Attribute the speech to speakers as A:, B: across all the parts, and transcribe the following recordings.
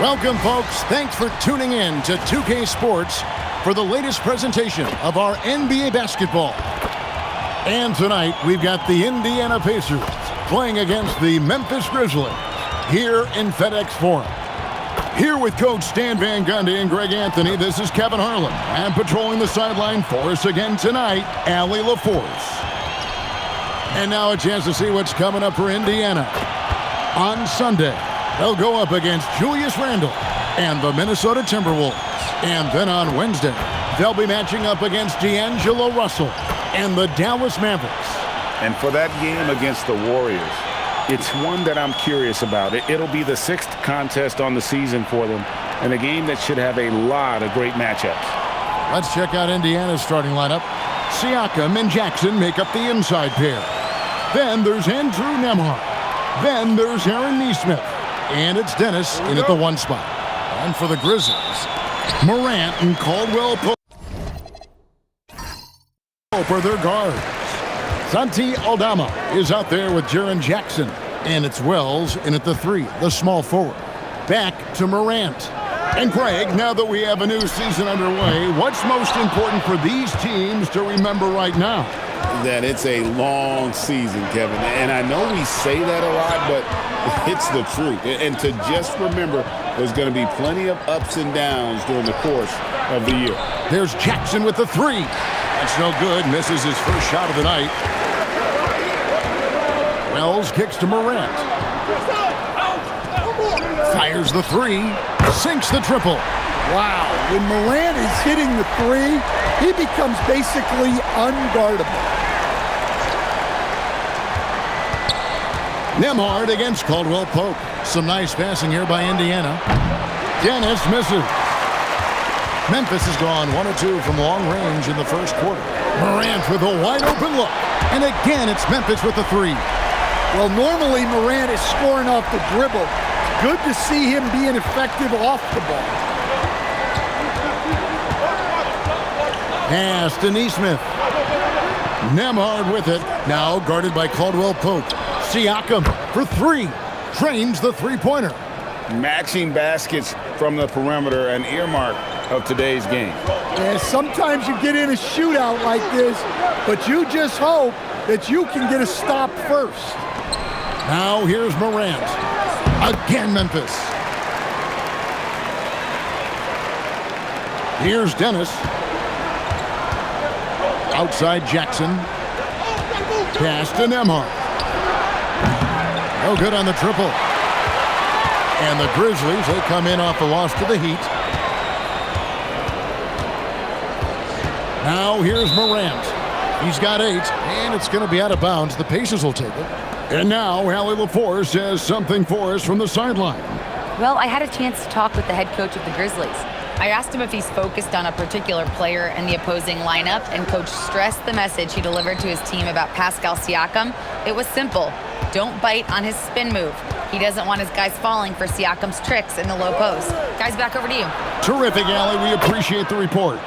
A: Welcome, folks. Thanks for tuning in to 2K Sports for the latest presentation of our NBA basketball. And tonight, we've got the Indiana Pacers playing against the Memphis Grizzlies here in FedEx Forum. Here with Coach Stan Van Gundy and Greg Anthony, this is Kevin Harlan. And patrolling the sideline for us again tonight, Allie LaForce. And now a chance to see what's coming up for Indiana. On Sunday, they'll go up against Julius Randle and the Minnesota Timberwolves. And then on Wednesday, they'll be matching up against D'Angelo Russell and the Dallas Mavericks.
B: And for that game against the Warriors, it's one that I'm curious about. It'll be the 6th contest on the season for them, and a game that should have a lot of great matchups.
A: Let's check out Indiana's starting lineup. Siakam and Jackson make up the inside pair. Then there's Andrew Nembhard. Then there's Aaron Nesmith. And it's Dennis in at the 1 spot. And for the Grizzlies, Morant and Caldwell Pope are their guards. Santi Aldama is out there with Jaren Jackson. And it's Wells in at the 3, the small forward. Back to Morant. And Greg, now that we have a new season underway, what's most important for these teams to remember right now?
C: That it's a long season, Kevin. And I know we say that a lot, but it's the truth. And to just remember, there's going to be plenty of ups and downs during the course of the year.
A: There's Jackson with the 3. That's no good. Misses his first shot of the night. Wells kicks to Morant. Fires the 3. Sinks the triple.
D: Wow. When Morant is hitting the 3, he becomes basically unguardable.
A: Nembhard against Caldwell Pope. Some nice passing here by Indiana. Dennis misses. Memphis has gone 1 of 2 from long range in the first quarter. Morant with a wide open look. And again, it's Memphis with the 3.
D: Well, normally Morant is scoring off the dribble. It's good to see him being effective off the ball.
A: Pass to Nesmith. Nembhard with it. Now guarded by Caldwell Pope. Siakam for 3. Trains the three-pointer.
B: Matching baskets from the perimeter, an earmark of today's game.
D: Yeah, sometimes you get in a shootout like this, but you just hope that you can get a stop first.
A: Now here's Morant. Again Memphis. Here's Dennis. Outside Jackson. Pass to Nembhard. No good on the triple. And the Grizzlies, they come in off a loss to the Heat. Now here's Morant. He's got 8, and it's going to be out of bounds. The Pacers will take it. And now Allie LaForce has something for us from the sideline.
E: Well, I had a chance to talk with the head coach of the Grizzlies. I asked him if he's focused on a particular player in the opposing lineup, and Coach stressed the message he delivered to his team about Pascal Siakam. It was simple. Don't bite on his spin move. He doesn't want his guys falling for Siakam's tricks in the low post. Guys, back over to you.
A: Terrific, Allie. We appreciate the report.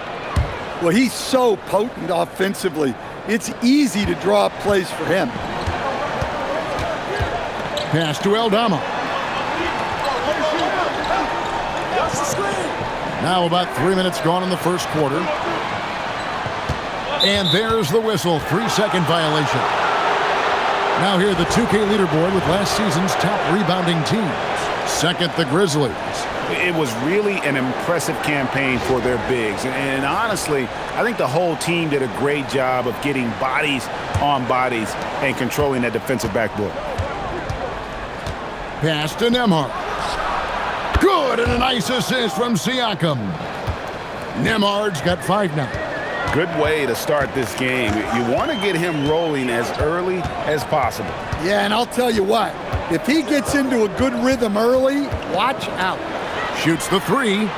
D: Well, he's so potent offensively. It's easy to draw up plays for him.
A: Pass to Aldama. Now about 3 minutes gone in the first quarter. And there's the whistle. 3-second violation. Now here the 2K leaderboard with last season's top rebounding teams. Second, the Grizzlies.
B: It was really an impressive campaign for their bigs. And honestly, I think the whole team did a great job of getting bodies on bodies and controlling that defensive backboard.
A: Pass to Nembhard. Good, and a nice assist from Siakam. Nembhard's got 5 now.
B: Good way to start this game. You want to get him rolling as early as possible.
D: Yeah, and I'll tell you what, if he gets into a good rhythm early, watch out.
A: Shoots the 3.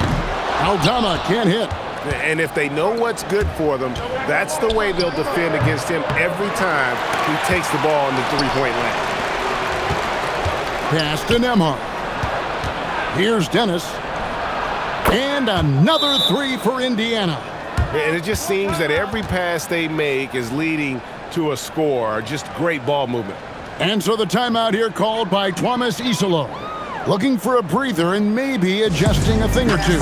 A: Aldama can't hit.
B: And if they know what's good for them, that's the way they'll defend against him every time he takes the ball in the three-point line.
A: Pass to Nembhard. Here's Dennis. And another 3 for Indiana.
B: And it just seems that every pass they make is leading to a score. Just great ball movement.
A: And so the timeout here called by Thomas Isolo. looking for a breather and maybe adjusting a thing or two.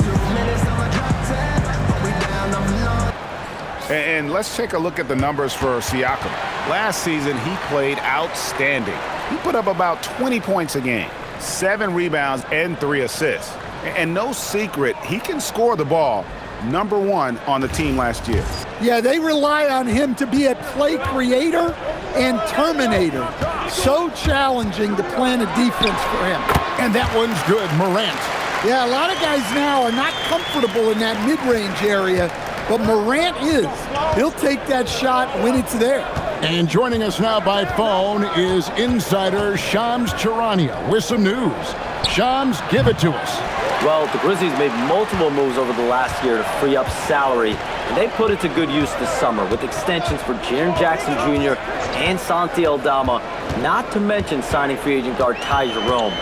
B: And let's take a look at the numbers for Siakam. Last season, he played outstanding. He put up about 20 points a game, 7 rebounds, and 3 assists. And no secret, he can score the ball. #1 on the team last year.
D: Yeah, they rely on him to be a play creator and terminator. So challenging to plan a defense for him.
A: And that one's good, Morant.
D: Yeah, a lot of guys now are not comfortable in that mid-range area, but Morant is. He'll take that shot when it's there.
A: And joining us now by phone is insider Shams Charania with some news. Shams, give it to us.
F: Well, the Grizzlies made multiple moves over the last year to free up salary, and they put it to good use this summer with extensions for Jaren Jackson Jr. and Santi Aldama, not to mention signing free agent guard Ty Jerome.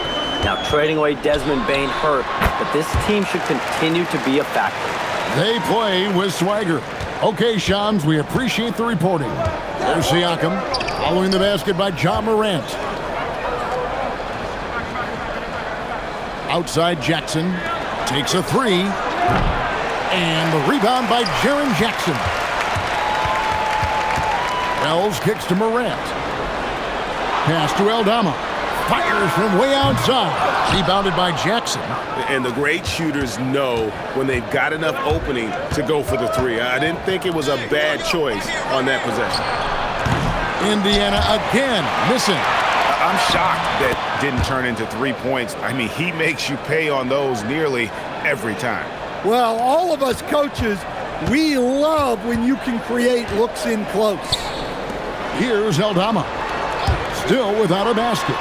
F: Now, trading away Desmond Bane hurt, but this team should continue to be a factor.
A: They play with swagger. Okay, Shams, we appreciate the reporting. There's Siakam, following the basket by John Morant. Outside Jackson, takes a 3. And the rebound by Jaren Jackson. Wells kicks to Morant. Pass to Aldama. Fires from way outside. Rebounded by Jackson.
C: And the great shooters know when they've got enough opening to go for the 3. I didn't think it was a bad choice on that possession.
A: Indiana again missing.
B: I'm shocked that didn't turn into 3 points. I mean, he makes you pay on those nearly every time.
D: Well, all of us coaches, we love when you can create looks in close.
A: Here's Aldama. Still without a basket.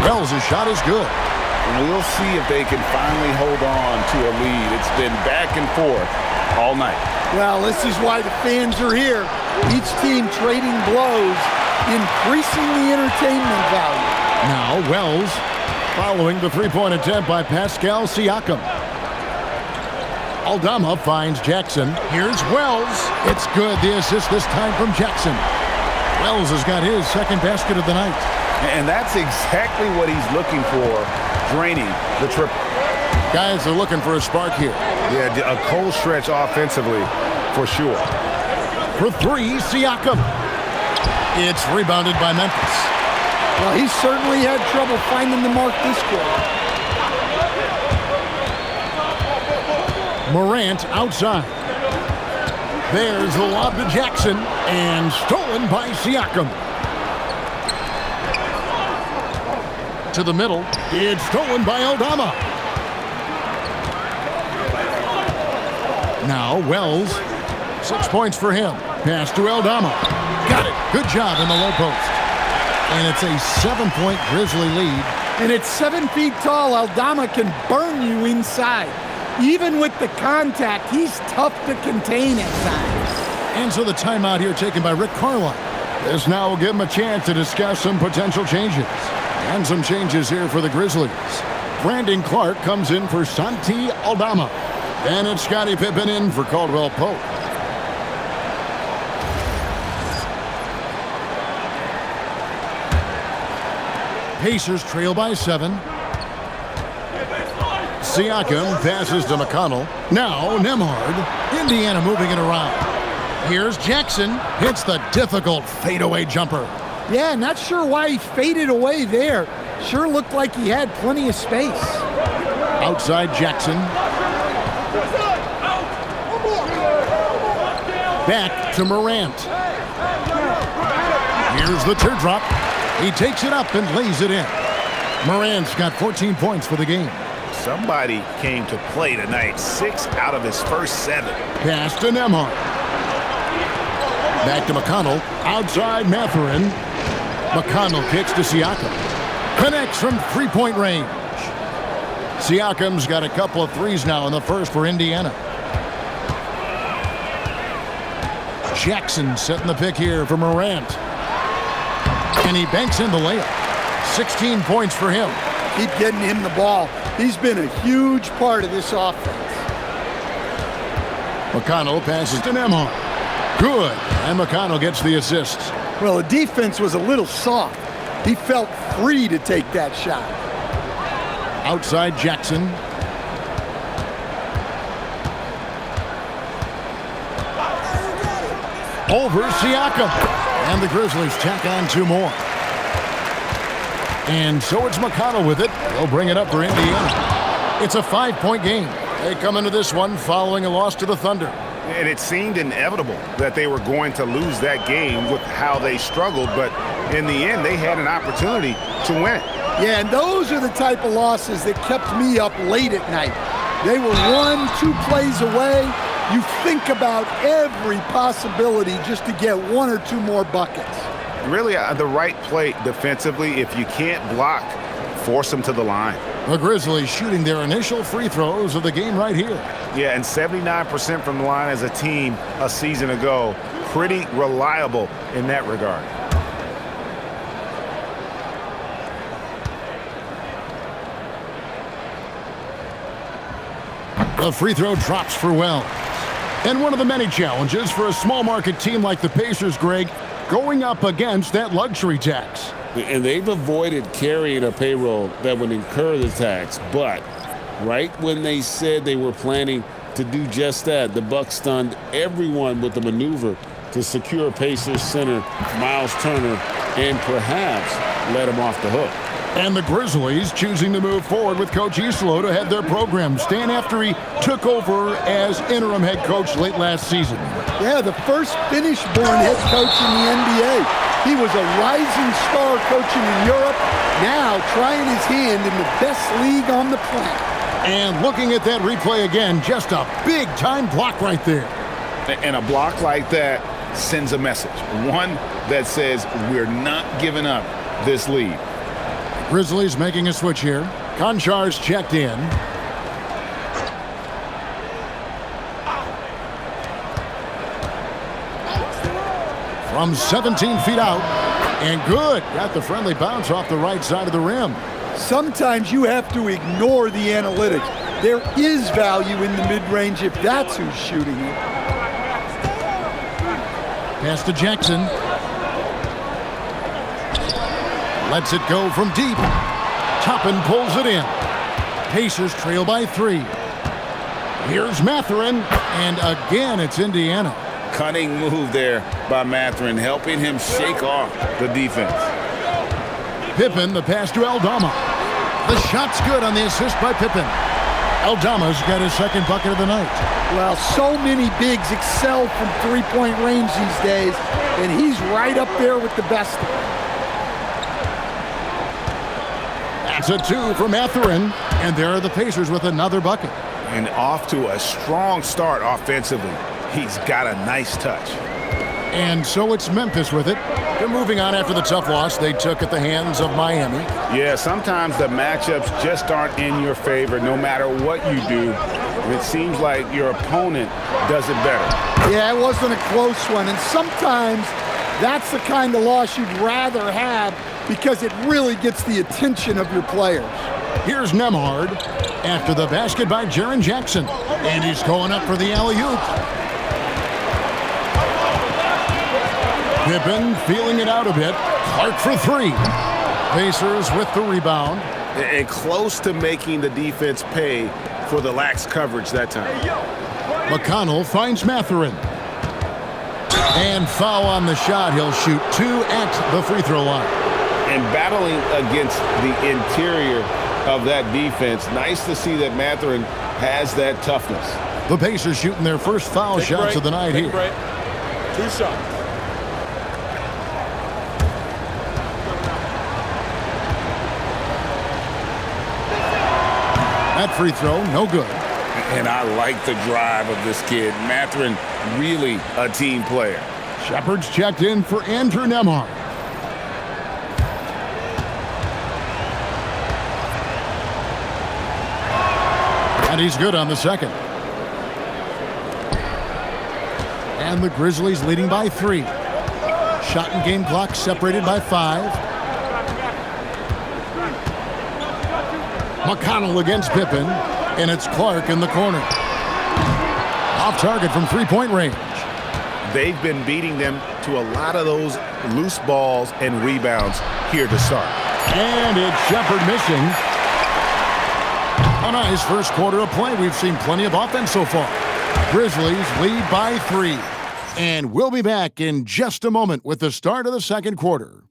A: Wells' shot is good.
C: And we'll see if they can finally hold on to a lead. It's been back and forth all night.
D: Well, this is why the fans are here. Each team trading blows, increasing the entertainment value.
A: Now Wells following the three-point attempt by Pascal Siakam. Aldama finds Jackson. Here's Wells. It's good. The assist this time from Jackson. Wells has got his second basket of the night.
B: And that's exactly what he's looking for, draining the triple.
A: Guys are looking for a spark here.
B: Yeah, a cold stretch offensively for sure.
A: For 3, Siakam. It's rebounded by Memphis.
D: Well, he certainly had trouble finding the mark this quarter.
A: Morant outside. There's the lob to Jackson, and stolen by Siakam. To the middle. It's stolen by Aldama. Now Wells. 6 points for him. Pass to Aldama. Got it. Good job in the low post. And it's a 7-point Grizzly lead.
D: And at 7 feet tall, Aldama can burn you inside. Even with the contact, he's tough to contain at times.
A: And so the timeout here taken by Rick Carlisle. This now will give him a chance to discuss some potential changes. And some changes here for the Grizzlies. Brandon Clark comes in for Santi Aldama. And it's Scottie Pippen in for Caldwell Pope. Pacers trail by 7. Siakam passes to McConnell. Now Nembhard. Indiana moving it around. Here's Jackson. Hits the difficult fadeaway jumper.
D: Yeah, not sure why he faded away there. Sure looked like he had plenty of space.
A: Outside Jackson. Back to Morant. Here's the teardrop. He takes it up and lays it in. Morant's got 14 points for the game.
B: Somebody came to play tonight. 6 out of his first 7.
A: Pass to Nembhard. Back to McConnell. Outside Mathurin. McConnell kicks to Siakam. Connects from three-point range. Siakam's got a couple of threes now in the first for Indiana. Jackson setting the pick here for Morant. And he banks in the layup. 16 points for him.
D: Keep getting him the ball. He's been a huge part of this offense.
A: McConnell passes to Nembhard. Good. And McConnell gets the assist.
D: Well, the defense was a little soft. He felt free to take that shot.
A: Outside Jackson. Over Siakam. And the Grizzlies tack on 2 more. And so it's McConnell with it. They'll bring it up for Indiana. It's a 5-point game. They come into this one following a loss to the Thunder.
B: And it seemed inevitable that they were going to lose that game with how they struggled, but in the end, they had an opportunity to win.
D: Yeah, and those are the type of losses that kept me up late at night. They were 1-2 plays away. You think about every possibility just to get 1 or 2 more buckets.
B: Really, the right play defensively. If you can't block, force them to the line.
A: The Grizzlies shooting their initial free throws of the game right here.
B: Yeah, and 79% from the line as a team a season ago. Pretty reliable in that regard.
A: The free throw drops for Wells. And one of the many challenges for a small market team like the Pacers, Greg, going up against that luxury tax.
C: And they've avoided carrying a payroll that would incur the tax. But right when they said they were planning to do just that, the Bucks stunned everyone with the maneuver to secure Pacers center Miles Turner and perhaps let him off the hook.
A: And the Grizzlies choosing to move forward with Coach Islo to head their program, Stan, after he took over as interim head coach late last season.
D: Yeah, the first Finnish-born head coach in the NBA. He was a rising star coaching in Europe, now trying his hand in the best league on the planet.
A: And looking at that replay again, just a big-time block right there.
B: And a block like that sends a message. One that says we're not giving up this lead.
A: Grizzlies making a switch here. Konchar's checked in. From 17 feet out. And good. Got the friendly bounce off the right side of the rim.
D: Sometimes you have to ignore the analytics. There is value in the mid-range if that's who's shooting it.
A: Pass to Jackson. Lets it go from deep. Toppin pulls it in. Pacers trail by 3. Here's Mathurin, and again it's Indiana.
B: Cunning move there by Mathurin, helping him shake off the defense.
A: Pippen, the pass to Aldama. The shot's good on the assist by Pippen. Aldama's got his second bucket of the night.
D: Well, so many bigs excel from three-point range these days, and he's right up there with the best of them.
A: That's a 2 for Mathurin, and there are the Pacers with another bucket.
B: And off to a strong start offensively. He's got a nice touch.
A: And so it's Memphis with it. They're moving on after the tough loss they took at the hands of Miami.
B: Yeah, sometimes the matchups just aren't in your favor no matter what you do. It seems like your opponent does it better.
D: Yeah, it wasn't a close one, and sometimes that's the kind of loss you'd rather have because it really gets the attention of your players.
A: Here's Nembhard after the basket by Jaren Jackson. And he's going up for the alley-oop. Pippen feeling it out a bit. Clark for 3. Pacers with the rebound.
B: And close to making the defense pay for the lax coverage that time.
A: McConnell finds Mathurin. And foul on the shot. He'll shoot 2 at the free throw line.
C: And battling against the interior of that defense, nice to see that Mathurin has that toughness.
A: The Pacers shooting their first foul shots of the night here.
G: 2 shots.
A: That free throw, no good.
C: And I like the drive of this kid. Mathurin, really a team player.
A: Shepard's checked in for Andrew Nembhard. And he's good on the second. And the Grizzlies leading by 3. Shot and game clock separated by 5. McConnell against Pippen, and it's Clark in the corner. Off target from three-point range.
B: They've been beating them to a lot of those loose balls and rebounds here to start.
A: And it's Shepard missing. A nice first quarter of play. We've seen plenty of offense so far. Grizzlies lead by 3. And we'll be back in just a moment with the start of the second quarter.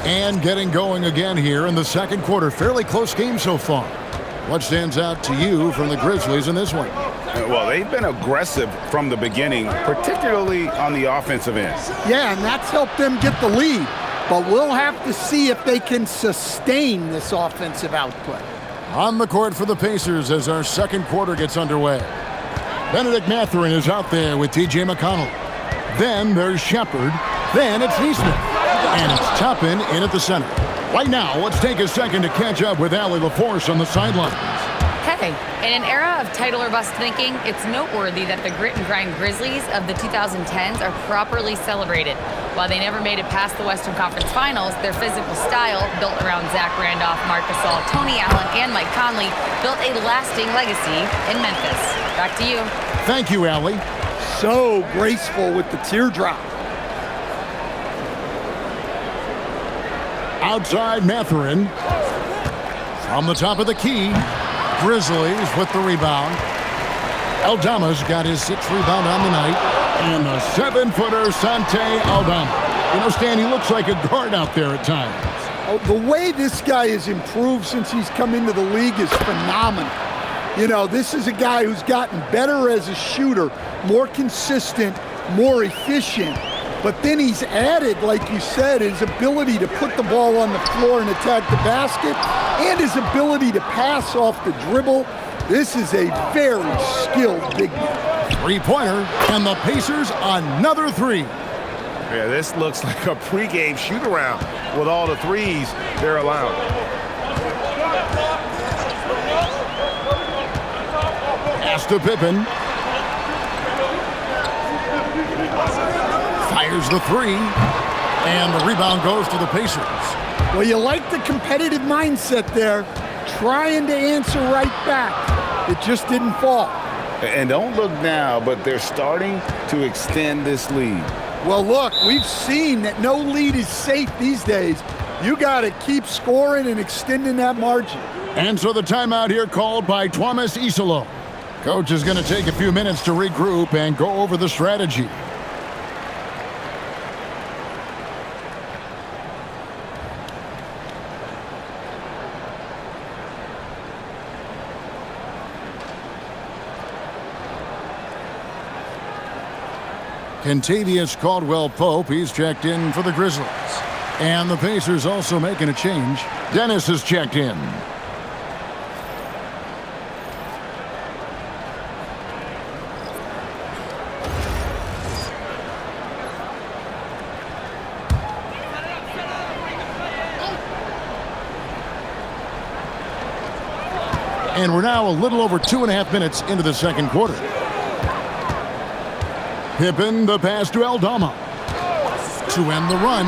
A: And getting going again here in the second quarter. Fairly close game so far. What stands out to you from the Grizzlies in this one?
B: Well, they've been aggressive from the beginning, particularly on the offensive end.
D: Yeah, and that's helped them get the lead. But we'll have to see if they can sustain this offensive output.
A: On the court for the Pacers as our second quarter gets underway. Benedict Mathurin is out there with T.J. McConnell. Then there's Shepard. Then it's Neesmith. And it's Toppin in at the center. Right now, let's take a second to catch up with Allie LaForce on the sidelines.
E: Hey, in an era of title or bust thinking, it's noteworthy that the grit and grind Grizzlies of the 2010s are properly celebrated. While they never made it past the Western Conference Finals, their physical style, built around Zach Randolph, Marc Gasol, Tony Allen, and Mike Conley, built a lasting legacy in Memphis. Back to you.
A: Thank you, Allie.
D: So graceful with the teardrop.
A: Outside Mathurin. From the top of the key. Grizzlies with the rebound. Aldama's got his 6th rebound on the night. And the 7-footer, Santi Aldama. You know, Stan, he looks like a guard out there at times.
D: Oh, the way this guy has improved since he's come into the league is phenomenal. You know, this is a guy who's gotten better as a shooter, more consistent, more efficient. But then he's added, like you said, his ability to put the ball on the floor and attack the basket, and his ability to pass off the dribble. This is a very skilled big man.
A: Three-pointer, and the Pacers another 3.
B: Yeah, this looks like a pregame shoot-around with all the threes they're allowed.
A: Pass to Pippen. Fires the 3, and the rebound goes to the Pacers.
D: Well, you like the competitive mindset there, trying to answer right back. It just didn't fall.
B: And don't look now, but they're starting to extend this lead.
D: Well, look, we've seen that no lead is safe these days. You got to keep scoring and extending that margin.
A: And so the timeout here called by Thomas Isolo. Coach is going to take a few minutes to regroup and go over the strategy. Kentavious Caldwell-Pope, he's checked in for the Grizzlies. And the Pacers also making a change. Dennis has checked in. And we're now a little over 2.5 minutes into the second quarter. Pippen, the pass to Aldama. To end the run.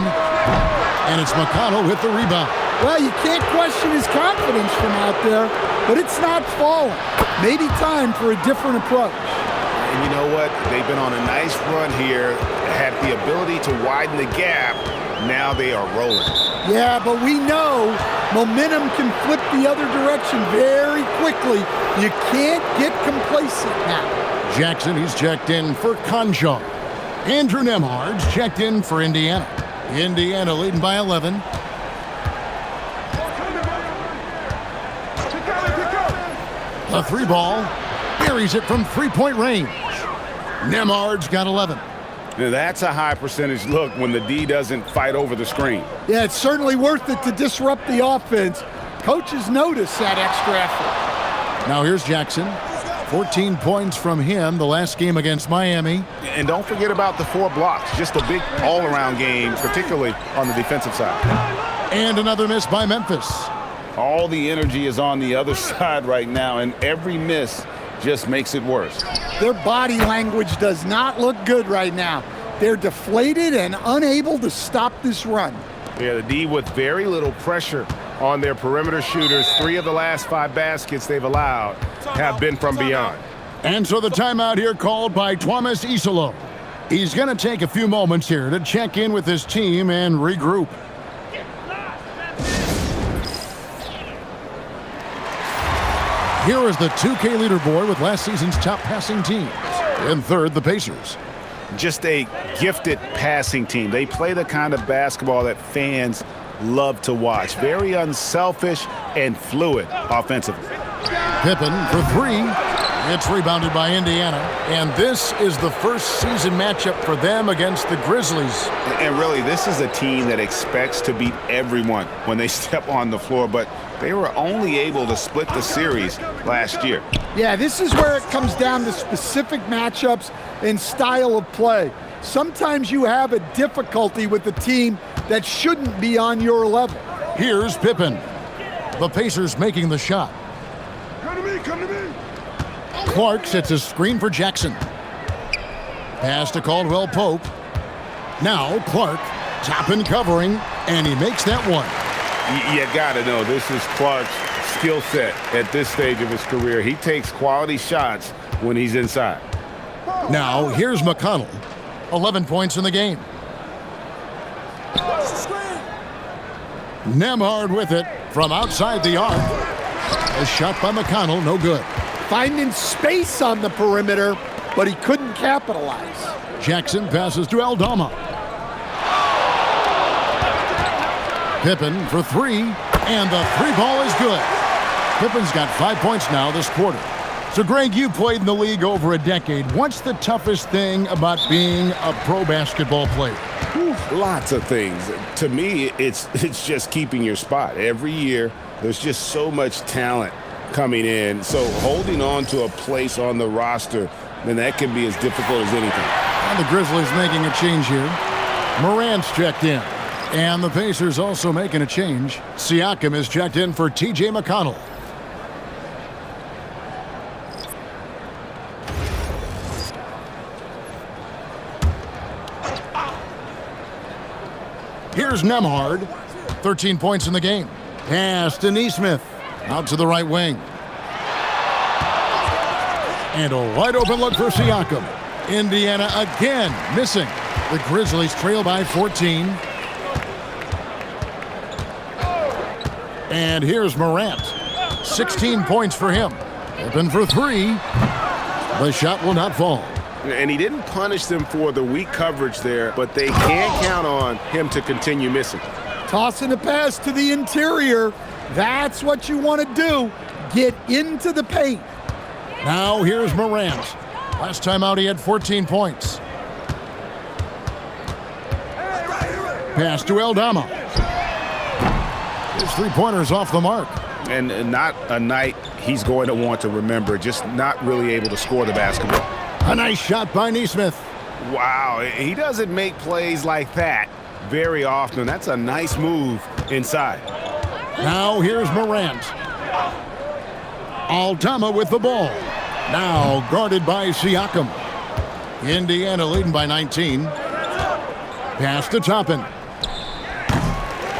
A: And it's McConnell with the rebound.
D: Well, you can't question his confidence from out there, but it's not falling. Maybe time for a different approach.
B: And you know what? They've been on a nice run here, had the ability to widen the gap. Now they are rolling.
D: Yeah, but we know momentum can flip the other direction very quickly. You can't get complacent now.
A: Jackson, he's checked in for Conjo. Andrew Nembhard's checked in for Indiana. Indiana leading by 11. The 3 ball. Buries it from 3-point range. Nembhard's got 11.
B: Now that's a high percentage look when the D doesn't fight over the screen.
D: Yeah, it's certainly worth it to disrupt the offense. Coaches notice that extra effort.
A: Now here's Jackson. 14 points from him the last game against Miami.
B: And don't forget about the 4 blocks. Just a big all-around game, particularly on the defensive side.
A: And another miss by Memphis.
B: All the energy is on the other side right now, and every miss just makes it worse.
D: Their body language does not look good right now. They're deflated and unable to stop this run.
B: Yeah, the D with very little pressure on their perimeter shooters. 3 of the last 5 baskets they've allowed have been from beyond.
A: And so the timeout here called by Thomas Isolo. He's going to take a few moments here to check in with his team and regroup. Here is the 2K leaderboard with last season's top passing teams. In third, the Pacers.
B: Just a gifted passing team. They play the kind of basketball that fans love to watch. Very unselfish and fluid offensively.
A: Pippen for 3. It's rebounded by Indiana. And this is the first season matchup for them against the Grizzlies.
B: And really, this is a team that expects to beat everyone when they step on the floor, but they were only able to split the series last year.
D: Yeah, this is where it comes down to specific matchups and style of play. Sometimes you have a difficulty with the team that shouldn't be on your level.
A: Here's Pippen. The Pacers making the shot.
G: Come to me, come to me.
A: Clark sets a screen for Jackson. Pass to Caldwell Pope. Now Clark, Toppin covering, and he makes that one.
B: You got to know this is Clark's skill set at this stage of his career. He takes quality shots when he's inside.
A: Now here's McConnell. 11 points in the game. Nembhard with it from outside the arc. A shot by McConnell, no good.
D: Finding space on the perimeter, but he couldn't capitalize.
A: Jackson passes to Aldama. Pippen for 3, and the 3 ball is good. Pippen's got 5 points now this quarter. So, Greg, you played in the league over a decade. What's the toughest thing about being a pro basketball player?
C: Lots of things. To me, it's just keeping your spot. Every year, there's just so much talent coming in. So holding on to a place on the roster, then that can be as difficult as anything.
A: And the Grizzlies making a change here. Morant's checked in. And the Pacers also making a change. Siakam is checked in for T.J. McConnell. Here's Nembhard. 13 points in the game. Pass to Nesmith. Out to the right wing. And a wide open look for Siakam. Indiana again missing. The Grizzlies trail by 14. And here's Morant. 16 points for him. Open for 3. The shot will not fall.
B: And he didn't punish them for the weak coverage there, but they can't count on him to continue missing.
D: Tossing a pass to the interior. That's what you want to do. Get into the paint.
A: Now here's Morant. Last time out he had 14 points. Pass to Aldama. His 3-pointer's off the mark.
B: And not a night he's going to want to remember, just not really able to score the basketball.
A: A nice shot by Nesmith.
B: Wow, he doesn't make plays like that very often. That's a nice move inside.
A: Now here's Morant. Aldama with the ball. Now guarded by Siakam. Indiana leading by 19. Pass to Toppin.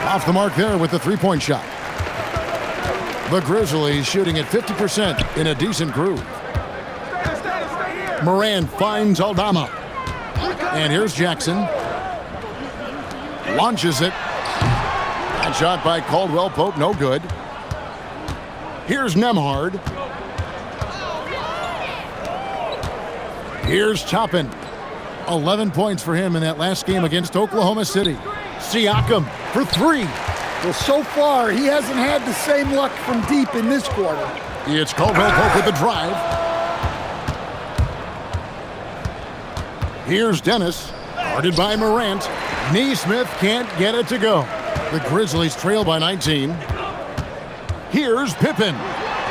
A: Off the mark there with the 3-point shot. The Grizzlies shooting at 50% in a decent groove. Morant finds Aldama. And here's Jackson. Launches it. That shot by Caldwell Pope, no good. Here's Nembhard. Here's Toppin. 11 points for him in that last game against Oklahoma City. Siakam for 3.
D: Well, so far, he hasn't had the same luck from deep in this quarter.
A: It's Caldwell Pope with the drive. Here's Dennis, guarded by Morant. Nesmith can't get it to go. The Grizzlies trail by 19. Here's Pippen.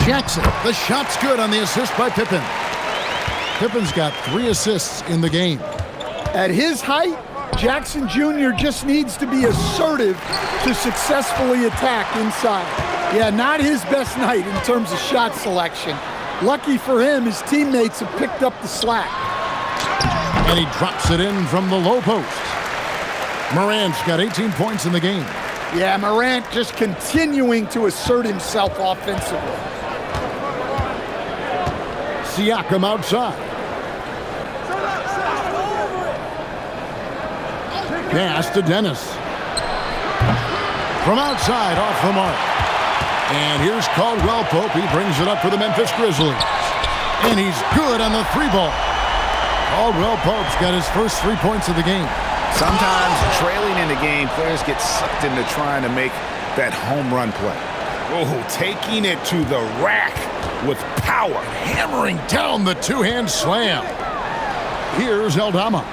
A: Jackson, the shot's good on the assist by Pippen. Pippen's got 3 assists in the game.
D: At his height, Jackson Jr. just needs to be assertive to successfully attack inside. Yeah, not his best night in terms of shot selection. Lucky for him, his teammates have picked up the slack.
A: And he drops it in from the low post. Morant's got 18 points in the game.
D: Yeah, Morant just continuing to assert himself offensively.
A: Siakam outside. Pass to Dennis. From outside, off the mark. And here's Caldwell Pope. He brings it up for the Memphis Grizzlies. And he's good on the three ball. Caldwell Pope's got his first 3 points of the game.
B: Sometimes trailing in the game, players get sucked into trying to make that home run play.
A: Oh, taking it to the rack with power, hammering down the two-hand slam. Here's Aldama.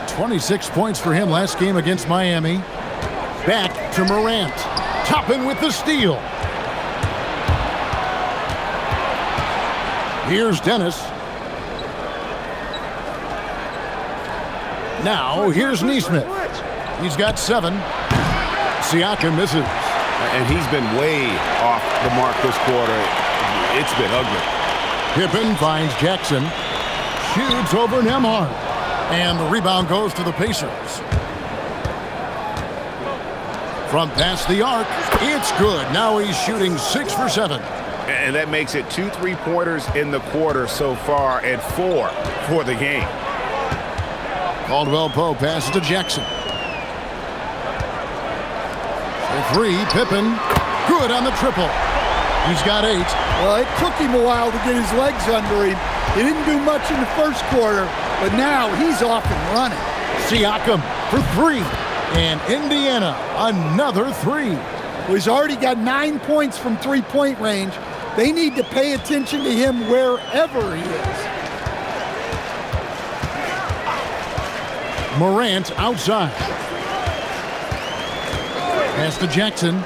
A: 26 points for him last game against Miami. Back to Morant. Toppin with the steal. Here's Dennis. Now, here's Nesmith. He's got 7. Siakam misses.
B: And he's been way off the mark this quarter. It's been ugly.
A: Pippen finds Jackson. Shoots over Nembhard. And the rebound goes to the Pacers. From past the arc, it's good. Now he's shooting 6 for 7.
B: And that makes it 2 3-pointers in the quarter so far and 4 for the game.
A: Caldwell Pope passes to Jackson. For 3, Pippen. Good on the triple. He's got 8.
D: Well, it took him a while to get his legs under him. He didn't do much in the first quarter, but now he's off and running.
A: Siakam for 3. And Indiana, another 3.
D: Well, he's already got 9 points from three-point range. They need to pay attention to him wherever he is.
A: Morant outside. Pass to Jackson.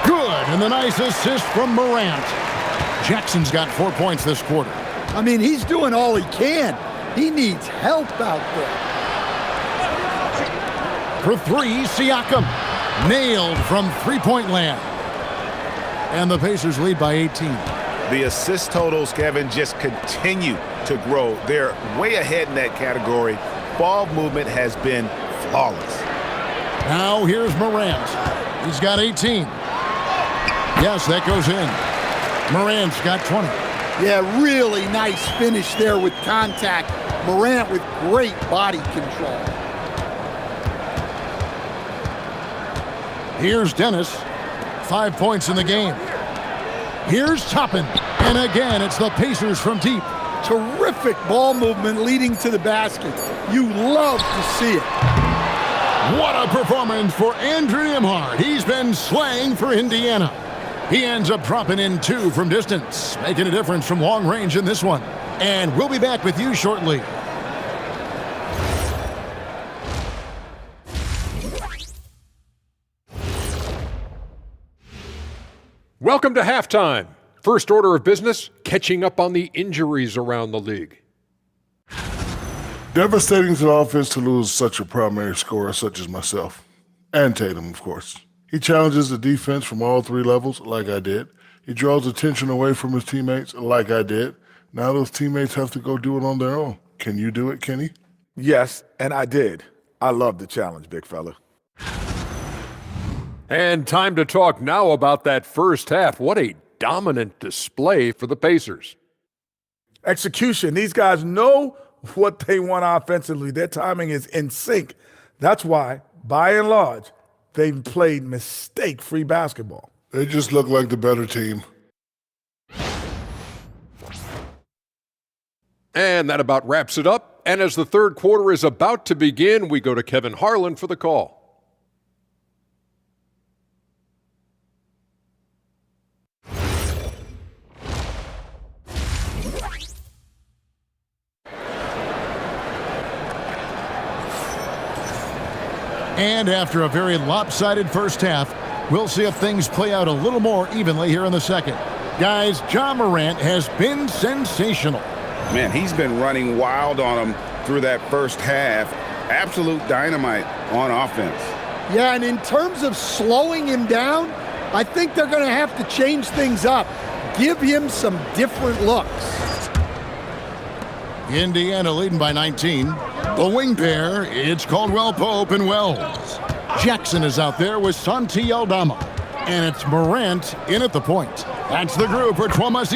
A: Good, and the nice assist from Morant. Jackson's got 4 points this quarter.
D: I mean, he's doing all he can. He needs help out there.
A: For 3, Siakam. Nailed from three-point land. And the Pacers lead by 18.
B: The assist totals, Kevin, just continue to grow. They're way ahead in that category. Ball movement has been flawless.
A: Now here's Morant. He's got 18. Yes, that goes in. Morant's got 20.
D: Yeah, really nice finish there with contact. Morant with great body control.
A: Here's Dennis. 5 points in the game. Here's Toppin. And again, it's the Pacers from deep.
D: Terrific ball movement leading to the basket. You love to see it.
A: What a performance for Andrew Nembhard. He's been slaying for Indiana. He ends up dropping in 2 from distance, making a difference from long range in this one. And we'll be back with you shortly.
H: Welcome to halftime. First order of business, catching up on the injuries around the league.
G: Devastating to the offense to lose such a primary scorer such as myself. And Tatum, of course. He challenges the defense from all 3 levels, like I did. He draws attention away from his teammates, like I did. Now those teammates have to go do it on their own. Can you do it, Kenny?
I: Yes, and I did. I love the challenge, big fella.
H: And time to talk now about that first half. What a dominant display for the Pacers.
I: Execution. These guys know what they want offensively. Their timing is in sync. That's why, by and large, they've played mistake-free basketball.
G: They just look like the better team.
H: And that about wraps it up. And as the third quarter is about to begin, we go to Kevin Harlan for the call.
A: And after a very lopsided first half, we'll see if things play out a little more evenly here in the second. Guys, Ja Morant has been sensational.
B: Man, he's been running wild on them through that first half. Absolute dynamite on offense.
D: Yeah, and in terms of slowing him down, I think they're going to have to change things up. Give him some different looks.
A: Indiana leading by 19. The wing pair, it's Caldwell Pope and Wells. Jackson is out there with Santi Aldama. And it's Morant in at the point. That's the group for Tuomas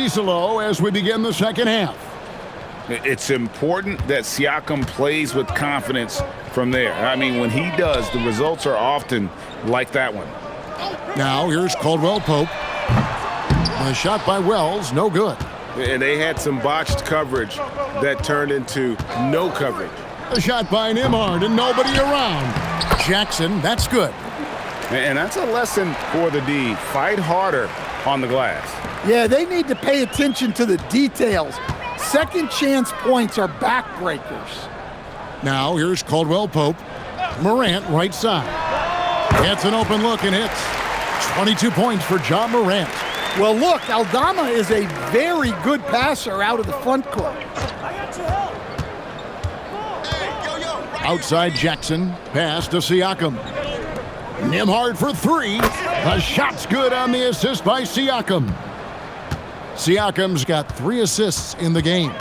A: as we begin the second half.
B: It's important that Siakam plays with confidence from there. I mean, when he does, the results are often like that one.
A: Now here's Caldwell Pope. The shot by Wells, no good.
B: And they had some botched coverage that turned into no coverage.
A: A shot by Nembhard and nobody around. Jackson, that's good.
B: And that's a lesson for the D. Fight harder on the glass.
D: Yeah, they need to pay attention to the details. Second chance points are backbreakers.
A: Now here's Caldwell Pope. Morant right side. Gets an open look and hits. 22 points for Ja Morant.
D: Well, look, Aldama is a very good passer out of the front court.
A: Outside Jackson. Pass to Siakam. Nembhard for three. The shot's good on the assist by Siakam. Siakam's got 3 assists in the game.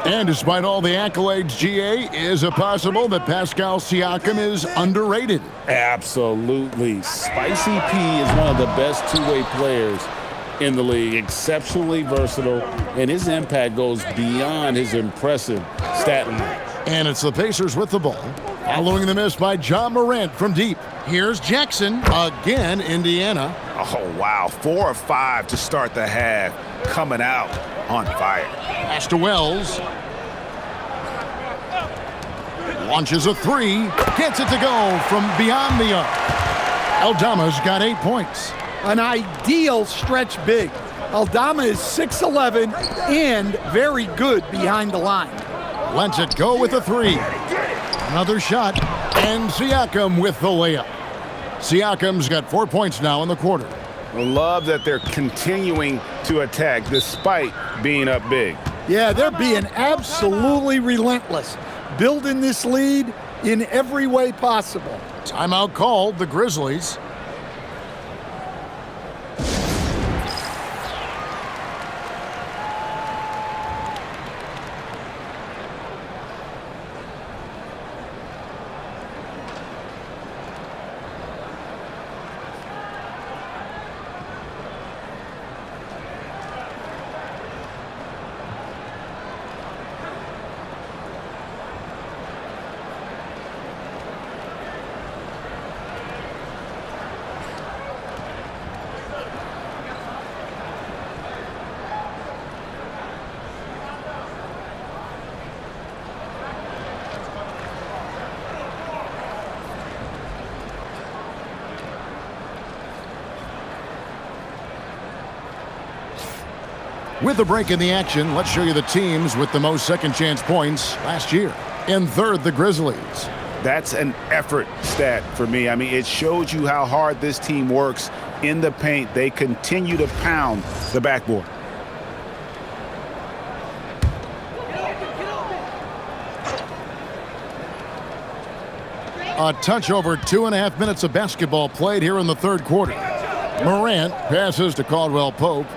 A: And despite all the accolades, GA, is it possible that Pascal Siakam is underrated?
C: Absolutely. Spicy P is one of the best two-way players in the league. Exceptionally versatile, and his impact goes beyond his impressive stat line.
A: And it's the Pacers with the ball. Following the miss by Ja Morant from deep. Here's Jackson. Again, Indiana.
B: Oh, wow. 4 of 5 to start the half. Coming out on fire.
A: Pass to Wells. Launches a 3. Gets it to go from beyond the arc. Aldama's got 8 points.
D: An ideal stretch big. Aldama is 6'11" and very good behind the line.
A: Lets it go with a 3. Another shot, and Siakam with the layup. Siakam's got 4 points now in the quarter.
B: I love that they're continuing to attack despite being up big.
D: Yeah, they're being absolutely relentless, building this lead in every way possible.
A: Timeout called, the Grizzlies. With a break in the action, let's show you the teams with the most second chance points last year. In third, the Grizzlies.
B: That's an effort stat for me. I mean, it shows you how hard this team works in the paint. They continue to pound the backboard.
A: A touch over 2.5 minutes of basketball played here in the third quarter. Morant passes to Caldwell Pope.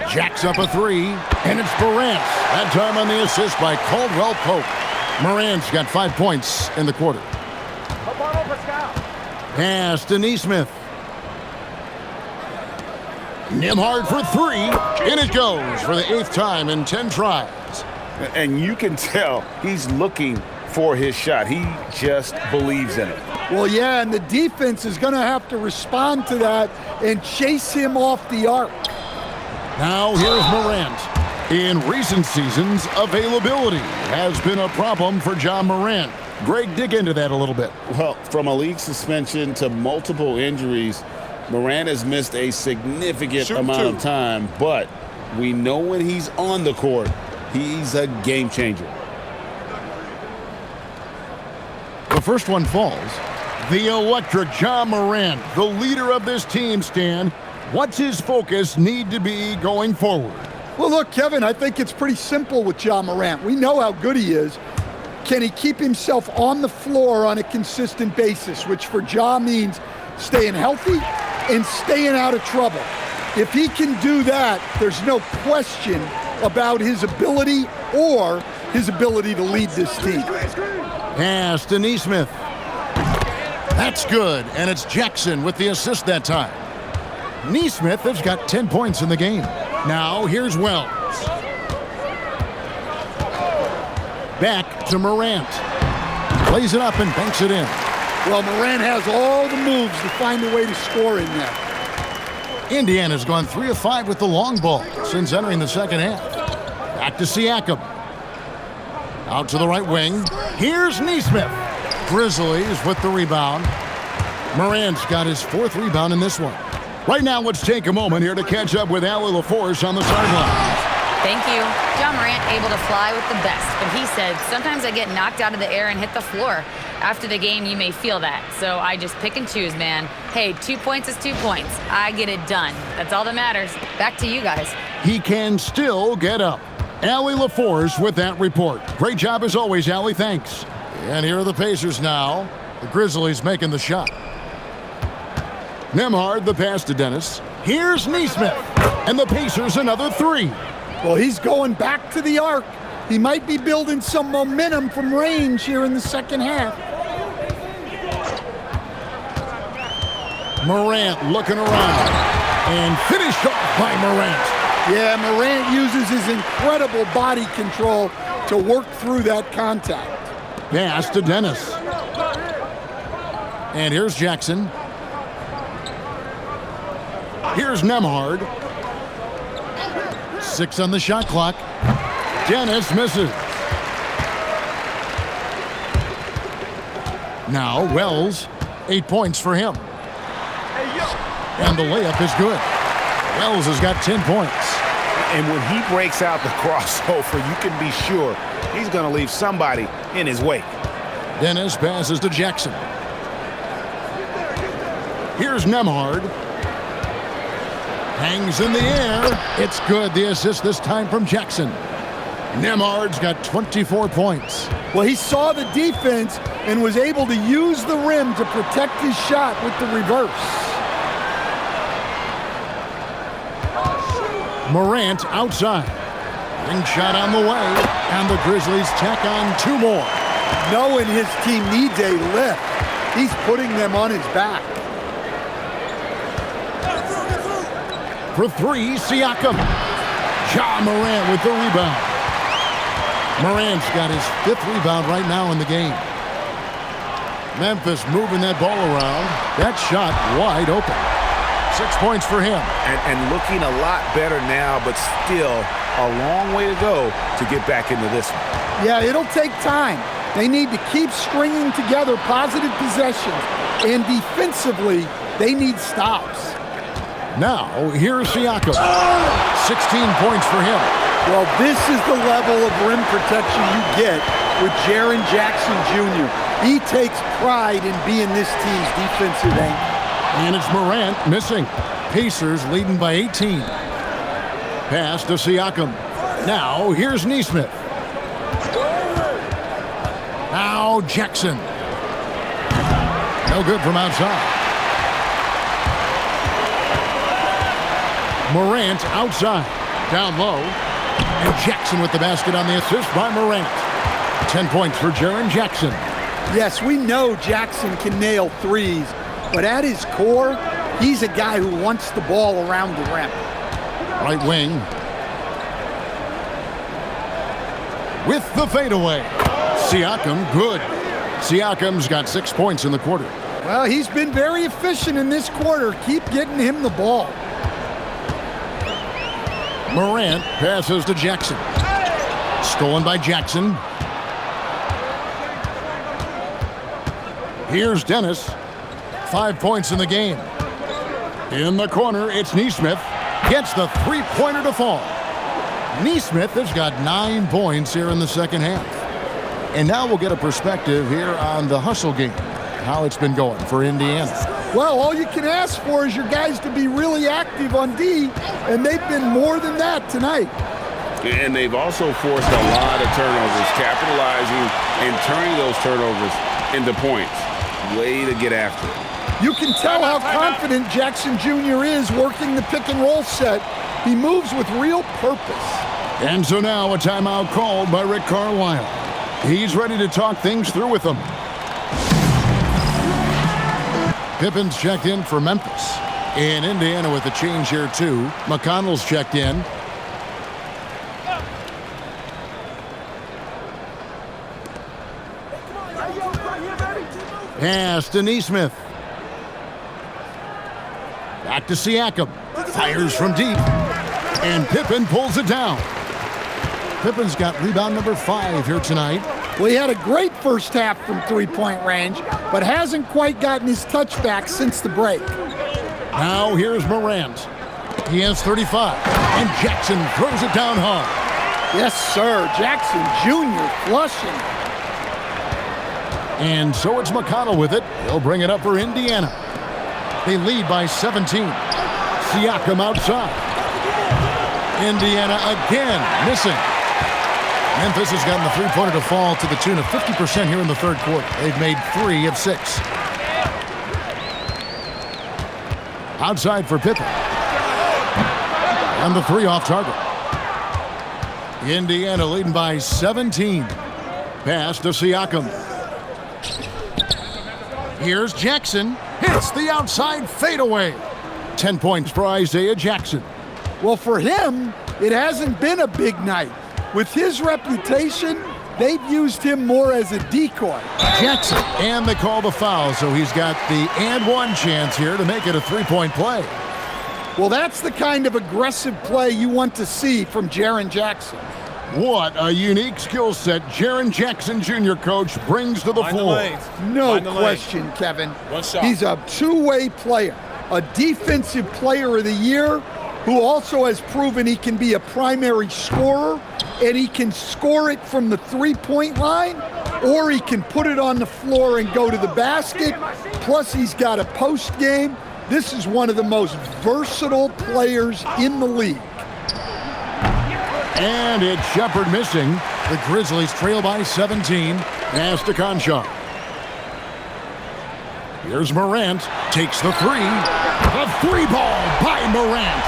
A: Jacks up a 3, and it's Morant. That time on the assist by Caldwell Pope. Morant's got 5 points in the quarter. Pass to Nesmith. Nembhard for 3, and it goes for the 8th time in 10 tries.
B: And you can tell he's looking for his shot. He just believes in it.
D: Well, yeah, and the defense is going to have to respond to that and chase him off the arc.
A: Now here's Morant. In recent seasons, availability has been a problem for Ja Morant. Greg, dig into that a little bit.
C: Well, from a league suspension to multiple injuries, Morant has missed a significant amount of time, but we know when he's on the court, he's a game changer.
A: The first one falls. The electric Ja Morant, the leader of this team, Stan. What's his focus need to be going forward?
D: Well, look, Kevin, I think it's pretty simple with Ja Morant. We know how good he is. Can he keep himself on the floor on a consistent basis, which for Ja means staying healthy and staying out of trouble. If he can do that, there's no question about his ability or his ability to lead this team.
A: Pass to Neesmith. That's good, and it's Jackson with the assist that time. Neesmith has got 10 points in the game. Now here's Wells. Back to Morant. Plays it up and banks it in.
D: Well, Morant has all the moves to find a way to score in there.
A: Indiana's gone 3 of 5 with the long ball since entering the second half. Back to Siakam. Out to the right wing. Here's Neesmith. Grizzlies with the rebound. Morant's got his 4th rebound in this one. Right now, let's take a moment here to catch up with Allie LaForce on the sideline.
E: Thank you. John Morant able to fly with the best, but he said, sometimes I get knocked out of the air and hit the floor. After the game, you may feel that, so I just pick and choose, man. Hey, 2 points is 2 points. I get it done. That's all that matters. Back to you guys.
A: He can still get up. Allie LaForce with that report. Great job as always, Allie. Thanks. And here are the Pacers now. The Grizzlies making the shot. Nembhard, the pass to Dennis. Here's Neesmith. And the Pacers another 3.
D: Well, he's going back to the arc. He might be building some momentum from range here in the second half.
A: Morant looking around. And finished off by Morant.
D: Yeah, Morant uses his incredible body control to work through that contact.
A: Pass to Dennis. And here's Jackson. Here's Nembhard. 6 on the shot clock. Dennis misses. Now Wells, 8 points for him. And the layup is good. Wells has got 10 points.
B: And when he breaks out the crossover, you can be sure he's going to leave somebody in his wake.
A: Dennis passes to Jackson. Here's Nembhard. Hangs in the air. It's good. The assist this time from Jackson. Nembhard's got 24 points.
D: Well, he saw the defense and was able to use the rim to protect his shot with the reverse.
A: Morant outside. Ring shot on the way. And the Grizzlies tack on 2 more.
D: Knowing his team needs a lift, he's putting them on his back.
A: For 3, Siakam. Ja Morant with the rebound. Morant's got his 5th rebound right now in the game. Memphis moving that ball around. That shot wide open. 6 points for him.
B: And looking a lot better now, but still a long way to go to get back into this one.
D: Yeah, it'll take time. They need to keep stringing together positive possessions. And defensively, they need stops.
A: Now, here's Siakam. 16 points for him.
D: Well, this is the level of rim protection you get with Jaren Jackson Jr. He takes pride in being this team's defensive anchor.
A: And it's Morant missing. Pacers leading by 18. Pass to Siakam. Now, here's Neesmith. Now, Jackson. No good from outside. Morant outside. Down low. And Jackson with the basket on the assist by Morant. 10 points for Jaren Jackson.
D: Yes, we know Jackson can nail threes, but at his core, he's a guy who wants the ball around the rim.
A: Right wing. With the fadeaway. Siakam, good. Siakam's got 6 points in the quarter.
D: Well, he's been very efficient in this quarter. Keep getting him the ball.
A: Morant passes to Jackson. Stolen by Jackson. Here's Dennis. 5 points in the game. In the corner, it's Neesmith. Gets the three-pointer to fall. Neesmith has got 9 points here in the second half. And now we'll get a perspective here on the hustle game, how it's been going for Indiana.
D: Well, all you can ask for is your guys to be really active on D, and they've been more than that tonight.
C: And they've also forced a lot of turnovers, capitalizing and turning those turnovers into points. Way to get after it.
D: You can tell how confident Jackson Jr. is working the pick-and-roll set. He moves with real purpose.
A: And so now a timeout called by Rick Carlisle. He's ready to talk things through with them. Pippen's checked in for Memphis. In Indiana with a change here too. McConnell's checked in. Pass to Neesmith. Back to Siakam. Fires from deep. And Pippen pulls it down. Pippen's got rebound number 5 here tonight.
D: Well, he had a great first half from three-point range, but hasn't quite gotten his touchback since the break.
A: Now here's Morant. He has 35. And Jackson throws it down hard.
D: Yes, sir. Jackson Jr. flushing.
A: And so it's McConnell with it. He'll bring it up for Indiana. They lead by 17. Siakam outside. Indiana again missing. Memphis has gotten the three-pointer to fall to the tune of 50% here in the third quarter. They've made 3 of 6. Outside for Pippen. And the 3 off target. Indiana leading by 17. Pass to Siakam. Here's Jackson. Hits the outside fadeaway. 10 points for Isaiah Jackson.
D: Well, for him, it hasn't been a big night. With his reputation, they've used him more as a decoy.
A: Jackson, and they call the foul, so he's got the and one chance here to make it a three-point play.
D: Well, that's the kind of aggressive play you want to see from Jaren Jackson.
A: What a unique skill set Jaren Jackson Jr., coach, brings to the floor.
D: No question, Kevin. He's a two-way player, a defensive player of the year who also has proven he can be a primary scorer, and he can score it from the three-point line, or he can put it on the floor and go to the basket. Plus, he's got a post game. This is one of the most versatile players in the league.
A: And it's Shepard missing. The Grizzlies trail by 17. Pass to Conchar. Here's Morant. Takes the 3. A 3-ball by Morant.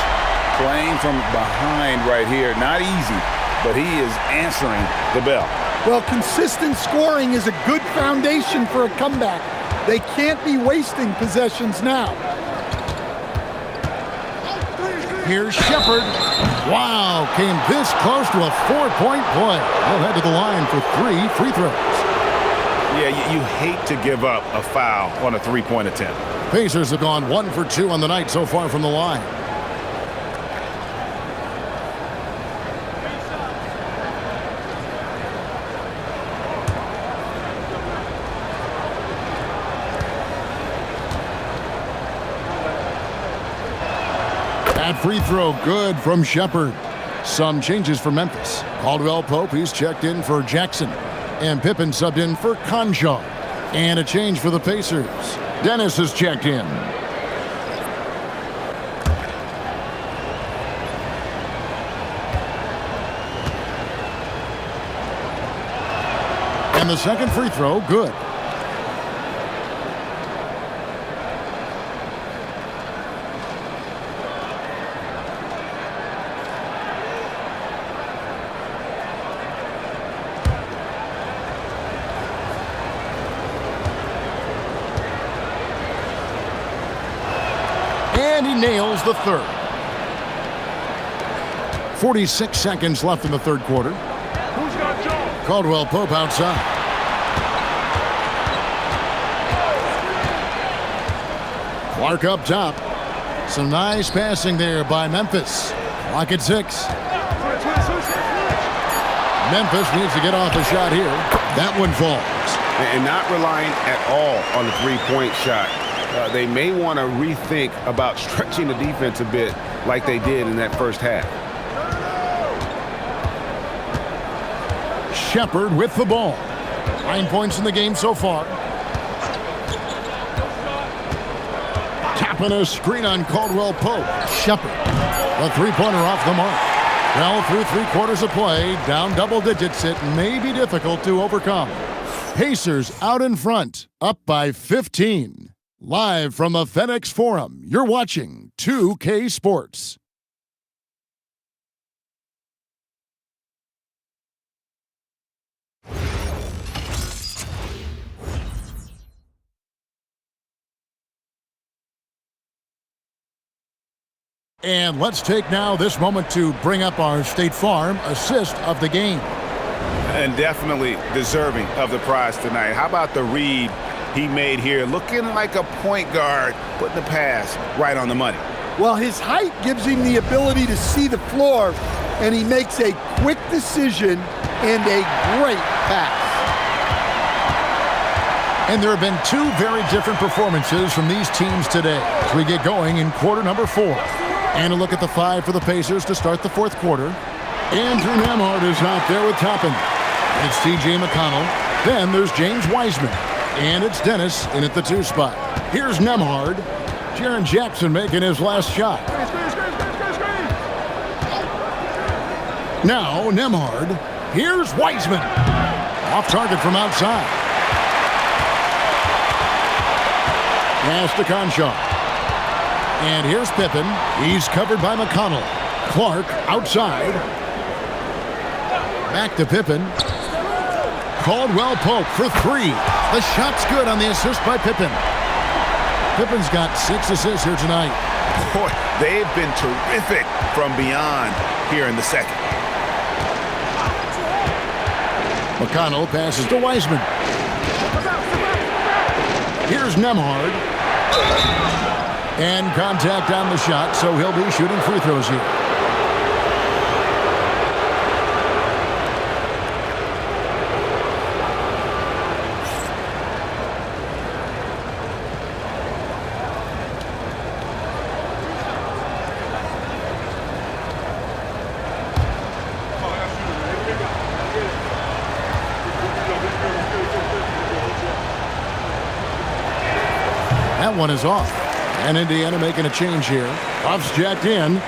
B: Playing from behind right here. Not easy, but he is answering the bell.
D: Well, consistent scoring is a good foundation for a comeback. They can't be wasting possessions now.
A: Here's Shepard. Wow, came this close to a 4-point play. He'll head to the line for 3 free throws.
B: Yeah, you hate to give up a foul on a three-point attempt.
A: Pacers have gone 1 for 2 on the night so far from the line. That free throw good from Shepard. Some changes for Memphis. Caldwell Pope, he's checked in for Jackson. And Pippen subbed in for Conchar. And a change for the Pacers. Dennis has checked in. And the second free throw, good. And he nails the third. 46 seconds left in the third quarter. Caldwell Pope outside. Clark up top. Some nice passing there by Memphis. Clock at 6. Memphis needs to get off a shot here. That one falls.
B: And not relying at all on the three-point shot. They may want to rethink about stretching the defense a bit like they did in that first half.
A: Shepard with the ball. 9 points in the game so far. Tapping a screen on Caldwell Pope. Shepard. The three-pointer off the mark. Well, through 3 quarters of play, down double digits, it may be difficult to overcome. Pacers out in front, up by 15. Live from the FedEx Forum, you're watching 2K Sports. And let's take now this moment to bring up our State Farm assist of the game.
B: And definitely deserving of the prize tonight. How about the read he made here? Looking like a point guard, putting the pass right on the money.
D: Well, his height gives him the ability to see the floor, and he makes a quick decision and a great pass.
A: And there have been two very different performances from these teams today as we get going in quarter number 4. And a look at the 5 for the Pacers to start the fourth quarter. Andrew Nembhard is out there with Toppin. It's T.J. McConnell. Then there's James Wiseman. And it's Dennis in at the 2 spot. Here's Nembhard. Jaren Jackson making his last shot. Now Nembhard. Here's Wiseman. Off target from outside. Pass to Conchar. And here's Pippen. He's covered by McConnell. Clark outside. Back to Pippen. Caldwell Pope for 3. The shot's good on the assist by Pippen. Pippen's got 6 assists here tonight.
B: Boy, they've been terrific from beyond here in the second.
A: McConnell passes to Wiseman. Here's Nembhard. And contact on the shot, so he'll be shooting free throws here. That one is off. And Indiana making a change here. Puff's jacked in.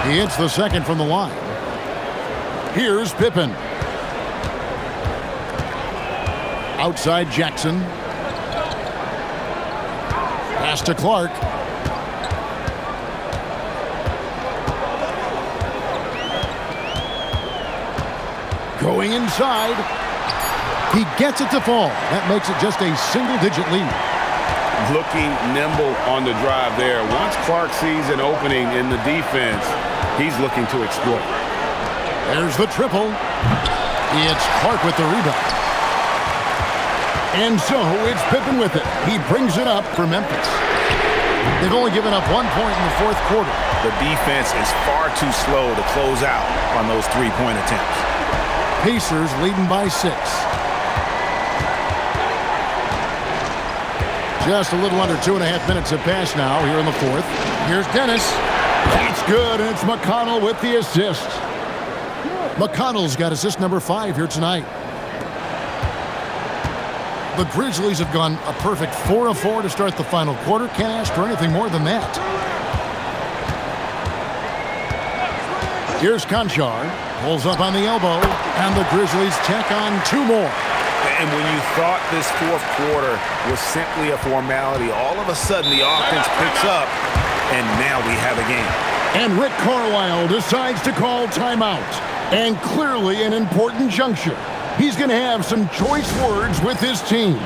A: He hits the second from the line. Here's Pippen. Outside Jackson. Pass to Clark. Going inside. He gets it to fall. That makes it just a single-digit lead.
B: Looking nimble on the drive there. Once Clark sees an opening in the defense, he's looking to exploit.
A: There's the triple. It's Clark with the rebound. And so it's Pippen with it. He brings it up for Memphis. They've only given up 1 point in the fourth quarter.
B: The defense is far too slow to close out on those three-point attempts.
A: Pacers leading by 6. Just a little under 2.5 minutes have passed now here in the fourth. Here's Dennis. That's good, and it's McConnell with the assist. McConnell's got assist number 5 here tonight. The Grizzlies have gone a perfect 4 of 4 to start the final quarter. Can't ask for anything more than that. Here's Conchar. Pulls up on the elbow, and the Grizzlies tack on 2 more.
B: And when you thought this fourth quarter was simply a formality, all of a sudden the offense picks up, and now we have a game.
A: And Rick Carlisle decides to call timeout. And clearly an important juncture. He's going to have some choice words with his team.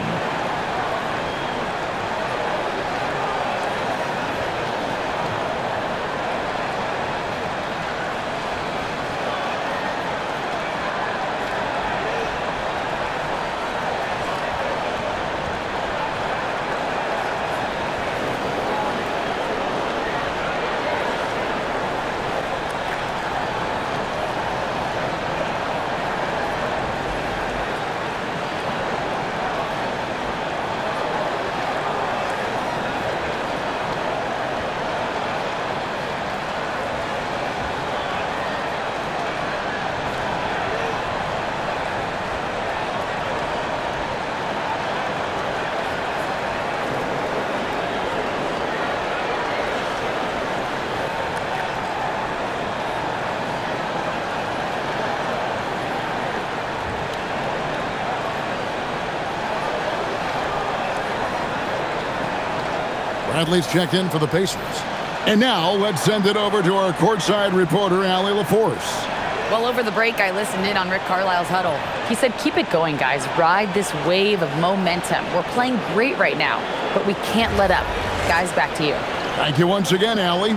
A: Bradley's checked in for the Pacers. And now let's send it over to our courtside reporter, Allie LaForce.
E: Well, over the break, I listened in on Rick Carlisle's huddle. He said, keep it going, guys. Ride this wave of momentum. We're playing great right now, but we can't let up. Guys, back to you.
A: Thank you once again, Allie.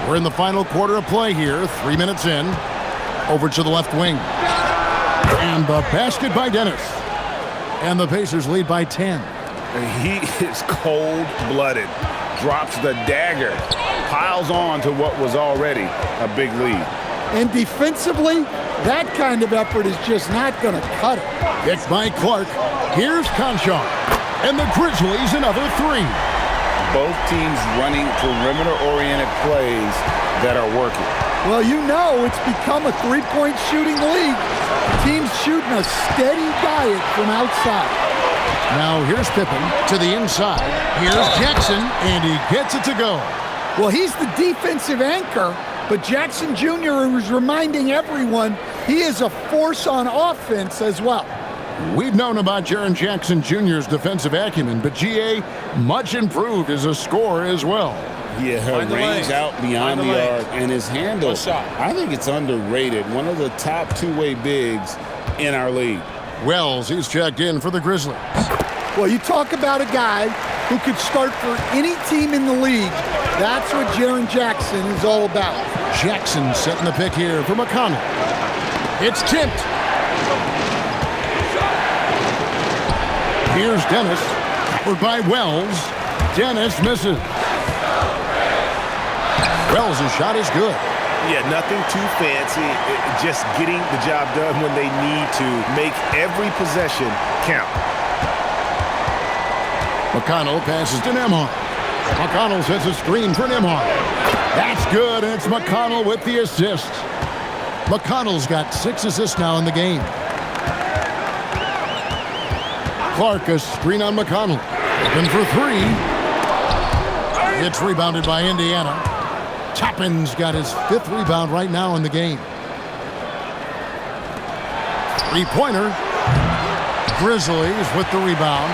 A: We're in the final quarter of play here, 3 minutes in. Over to the left wing. And the basket by Dennis. And the Pacers lead by 10.
B: He is cold-blooded. Drops the dagger. Piles on to what was already a big lead.
D: And defensively, that kind of effort is just not going to cut it.
A: Picked by Clark. Here's Conchar. And the Grizzlies another 3.
B: Both teams running perimeter-oriented plays that are working.
D: Well, you know it's become a three-point shooting league. Teams shooting a steady diet from outside.
A: Now here's Pippen to the inside. Here's Jackson, and he gets it to go.
D: Well, he's the defensive anchor, but Jackson Jr. is reminding everyone he is a force on offense as well.
A: We've known about Jaren Jackson Jr.'s defensive acumen, but G.A. much improved as a scorer as well.
C: Yeah, her range out beyond the arc and his handle. I think it's underrated. One of the top two-way bigs in our league.
A: Wells, he's checked in for the Grizzlies.
D: Well, you talk about a guy who could start for any team in the league. That's what Jaren Jackson is all about.
A: Jackson setting the pick here for McConnell. It's tipped. Here's Dennis, covered by Wells. Dennis misses. Wells' shot is good.
B: Yeah, nothing too fancy. Just getting the job done when they need to. Make every possession count.
A: McConnell passes to Nembhard. McConnell sets a screen for Nembhard. That's good, and it's McConnell with the assist. McConnell's got 6 assists now in the game. Clark, a screen on McConnell. Open for 3. It's rebounded by Indiana. Toppin's got his 5th rebound right now in the game. 3-pointer. Grizzlies with the rebound.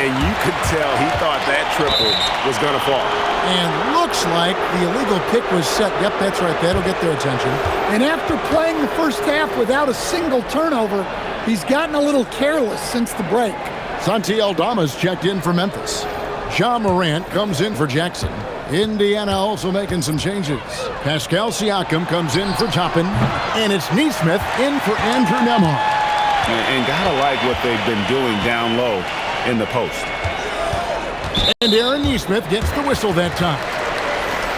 B: And you could tell he thought that triple was going to fall.
A: And looks like the illegal pick was set. Yep, that's right. That'll get their attention.
D: And after playing the first half without a single turnover, he's gotten a little careless since the break.
A: Santi Aldama's checked in for Memphis. Ja Morant comes in for Jackson. Indiana also making some changes. Pascal Siakam comes in for Toppin. And it's Nesmith in for Andrew Nembhard.
B: And gotta like what they've been doing down low in the post.
A: And Aaron Nesmith gets the whistle that time.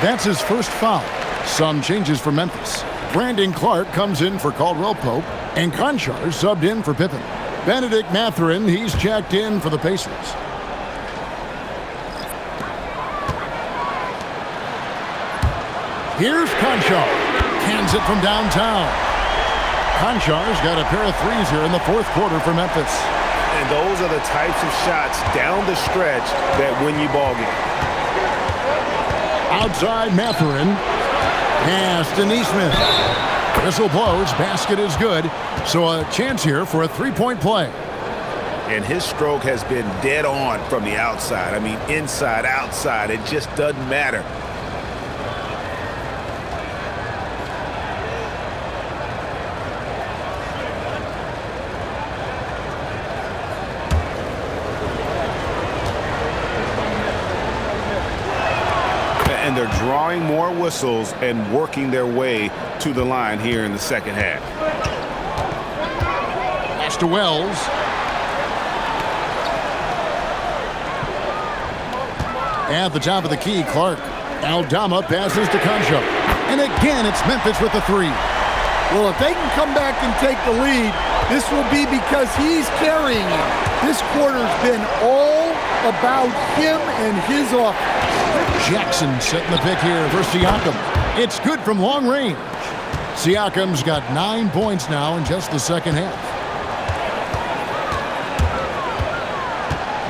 A: That's his first foul. Some changes for Memphis. Brandon Clark comes in for Caldwell Pope. And Conchar subbed in for Pippen. Benedict Mathurin, he's checked in for the Pacers. Here's Conchar. Cans it from downtown. Conchar's got a pair of 3s here in the 4th quarter for Memphis.
B: And those are the types of shots down the stretch that win you ball game.
A: Outside Mathurin. Pass to Nesmith. Whistle blows. Basket is good. So a chance here for a 3-point play.
B: And his stroke has been dead on from the outside. I mean, inside, outside. It just doesn't matter. And they're drawing more whistles and working their way to the line here in the second half.
A: Pass to Wells. At the top of the key, Clark. Aldama passes to Conchar. And again, it's Memphis with the 3.
D: Well, if they can come back and take the lead, this will be because he's carrying it. This quarter's been all about him and his offense.
A: Jackson setting the pick here for Siakam. It's good from long range. Siakam's got 9 points now in just the second half.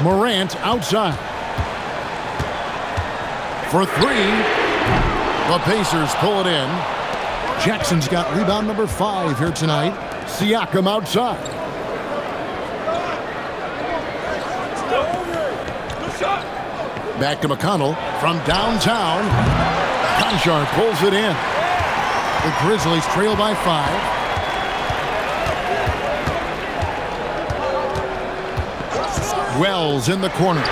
A: Morant outside. For 3. The Pacers pull it in. Jackson's got rebound number 5 here tonight. Siakam outside. Back to McConnell from downtown. Conchar pulls it in. The Grizzlies trail by 5. Wells in the corner.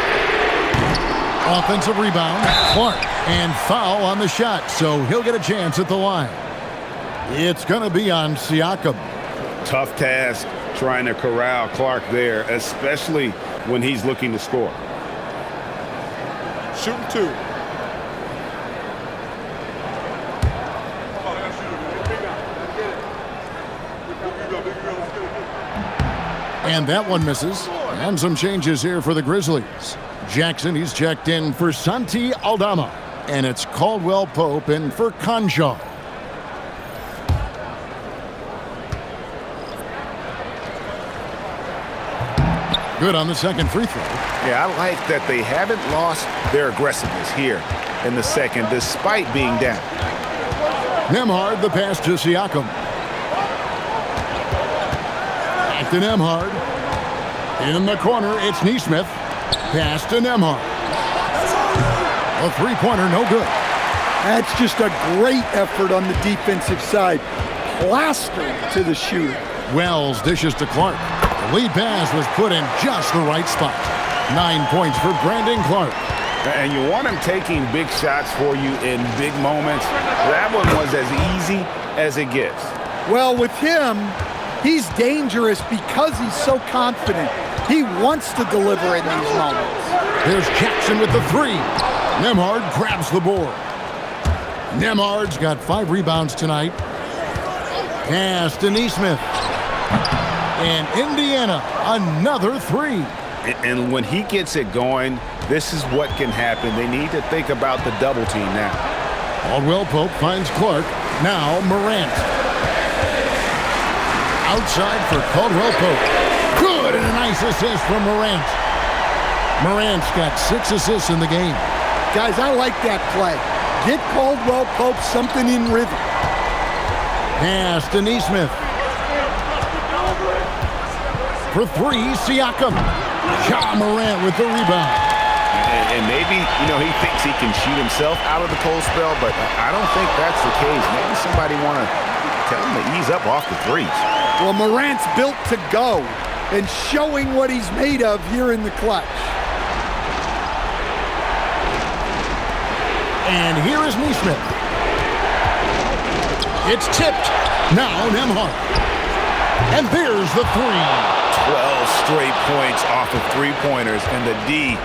A: Offensive rebound. Clark. And foul on the shot, so he'll get a chance at the line. It's going to be on Siakam.
B: Tough task trying to corral Clark there, especially when he's looking to score.
J: Shooting 2.
A: And that one misses. And some changes here for the Grizzlies. Jackson, he's checked in for Santi Aldama. And it's Caldwell Pope in for Conchar. Good on the second free throw.
B: Yeah, I like that they haven't lost their aggressiveness here in the second, despite being down.
A: Nembhard, the pass to Siakam. Back to Nembhard. In the corner, it's Nesmith. Pass to Nembhard. A three-pointer, no good.
D: That's just a great effort on the defensive side. Plastered to the shooter.
A: Wells dishes to Clark. The lead pass was put in just the right spot. 9 points for Brandon Clark.
B: And you want him taking big shots for you in big moments. That one was as easy as it gets.
D: Well, with him, he's dangerous because he's so confident. He wants to deliver in these moments.
A: Here's Jackson with the three. Nembhard grabs the board. Nembhard's got 5 rebounds tonight. Pass to Nesmith. And Indiana, another 3.
B: And when he gets it going, this is what can happen. They need to think about the double team now.
A: Caldwell Pope finds Clark. Now Morant. Outside for Caldwell Pope. Good, and a nice assist from Morant. Morant's got 6 assists in the game.
D: Guys, I like that play. Get Caldwell Pope something in rhythm.
A: Pass to Nesmith. For 3, Siakam. Ja Morant with the rebound.
B: And maybe, he thinks he can shoot himself out of the cold spell, but I don't think that's the case. Maybe somebody want to tell him to ease up off the threes.
D: Well, Morant's built to go and showing what he's made of here in the clutch.
A: And here is Nesmith. It's tipped. Now Nembhard. And there's the 3.
B: 12 straight points off of three-pointers, and the D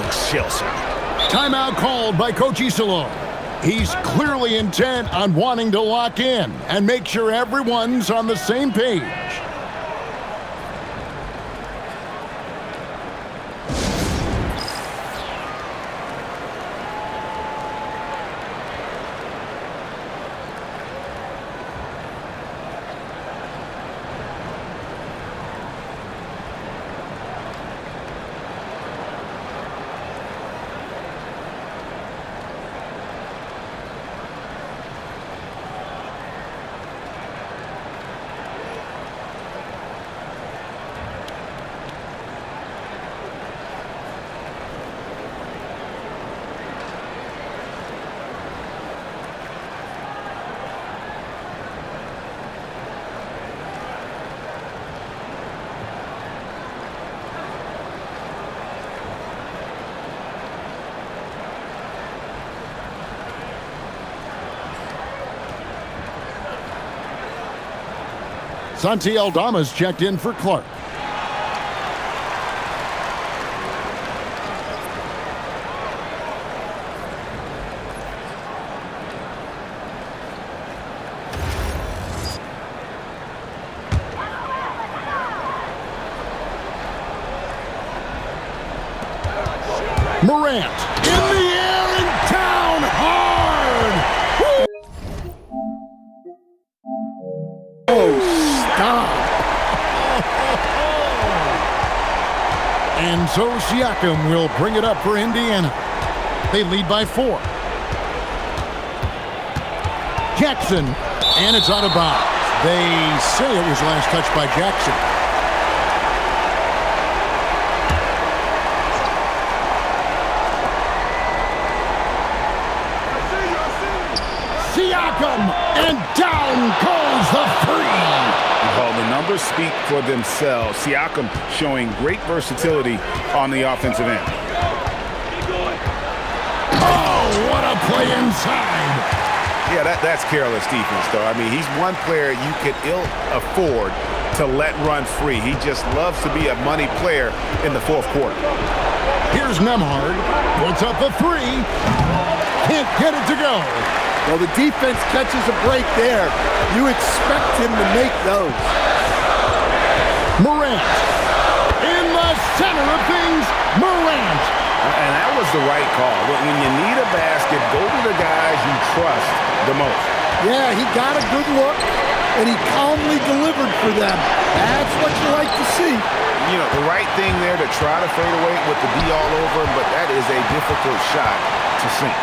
B: looks shell-shocked.
A: Timeout called by Coach Isillo. He's clearly intent on wanting to lock in and make sure everyone's on the same page. Santi Aldama's checked in for Clark. Morant in the air and down hard. Woo!
D: Oh, stop.
A: And so Siakam will bring it up for Indiana. They lead by 4. Jackson, and it's out of bounds. They say it was last touched by Jackson. Siakam, and down goes the three.
B: Well, the numbers speak for themselves. Siakam showing great versatility on the offensive end.
A: Oh, what a play inside.
B: Yeah, that's careless defense, though. I mean, he's one player you could ill afford to let run free. He just loves to be a money player in the fourth quarter.
A: Here's Nembhard. Puts up the three. Can't get it to go.
D: Well, the defense catches a break there. You expect him to make those.
A: Morant. In the center of things, Morant.
B: And that was the right call. When you need a basket, go to the guys you trust the most.
D: Yeah, he got a good look, and he calmly delivered for them. That's what you like to see.
B: You know, the right thing there to try to fade away with the D all over him, but that is a difficult shot to sink.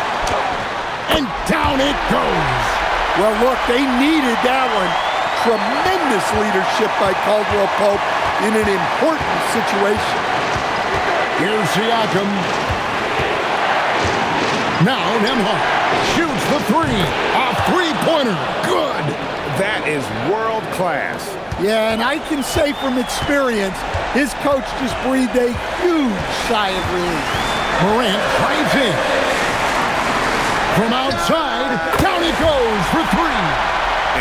A: And down it goes.
D: Well, look, they needed that one. Tremendous leadership by Caldwell Pope in an important situation.
A: Here's Siakam. Now Nembhard shoots the three. A three-pointer. Good.
B: That is world class.
D: Yeah, and I can say from experience, his coach just breathed a huge sigh of relief.
A: Morant drives in. From outside, down it goes for three.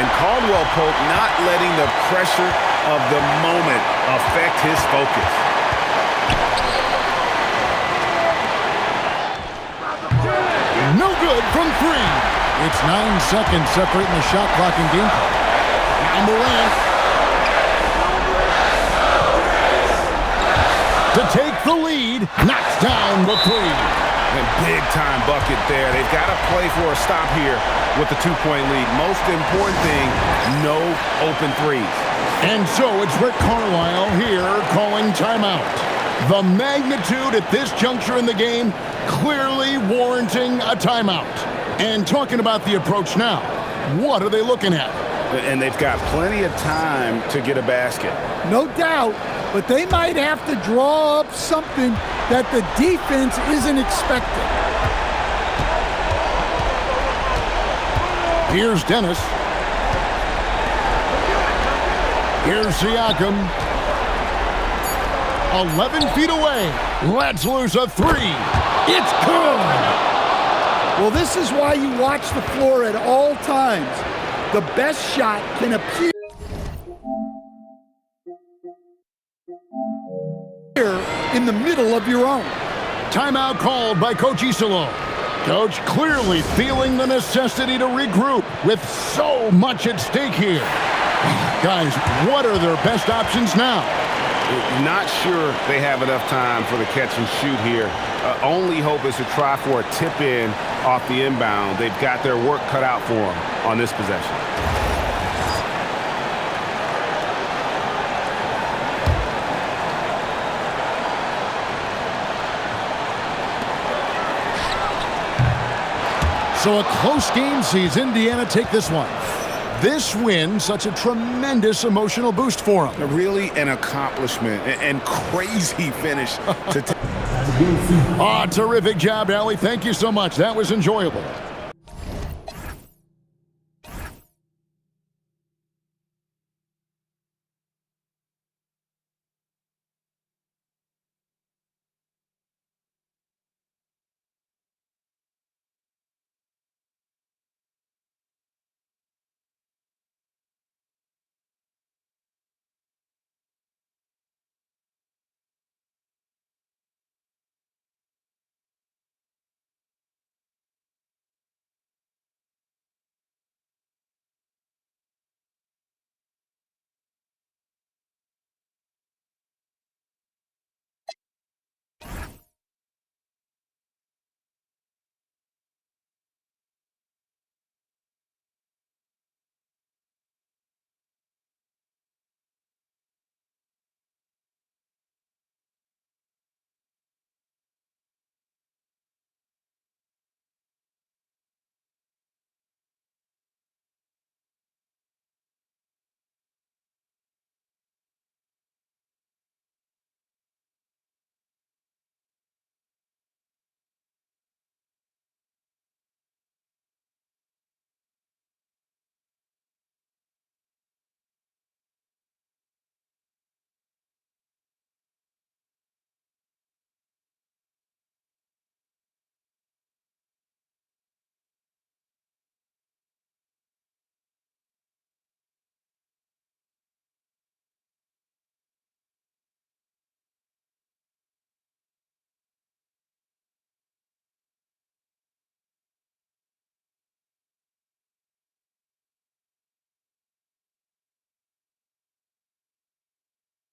B: And Caldwell Pope not letting the pressure of the moment affect his focus.
A: No good from three. It's 9 seconds separating the shot clock and game clock. Now Morant. To take the lead, knocks down the three.
B: And big-time bucket there. They've got to play for a stop here with the two-point lead. Most important thing, no open threes.
A: And so it's Rick Carlisle here calling timeout. The magnitude at this juncture in the game clearly warranting a timeout. And talking about the approach now, what are they looking at?
B: And they've got plenty of time to get a basket.
D: No doubt, but they might have to draw up something that the defense isn't expecting.
A: Here's Dennis. Here's Siakam. 11 feet away. Let's lose a three. It's good.
D: Well, this is why you watch the floor at all times. The best shot can appear in the middle of your own.
A: Timeout called by Coach Isolo. Coach clearly feeling the necessity to regroup with so much at stake here. Guys, what are their best options now?
B: Not sure they have enough time for the catch and shoot here. Only hope is to try for a tip in off the inbound. They've got their work cut out for them on this possession.
A: So a close game sees Indiana take this one. This win, such a tremendous emotional boost for them.
B: Really an accomplishment and crazy finish to
A: terrific job, Allie. Thank you so much. That was enjoyable.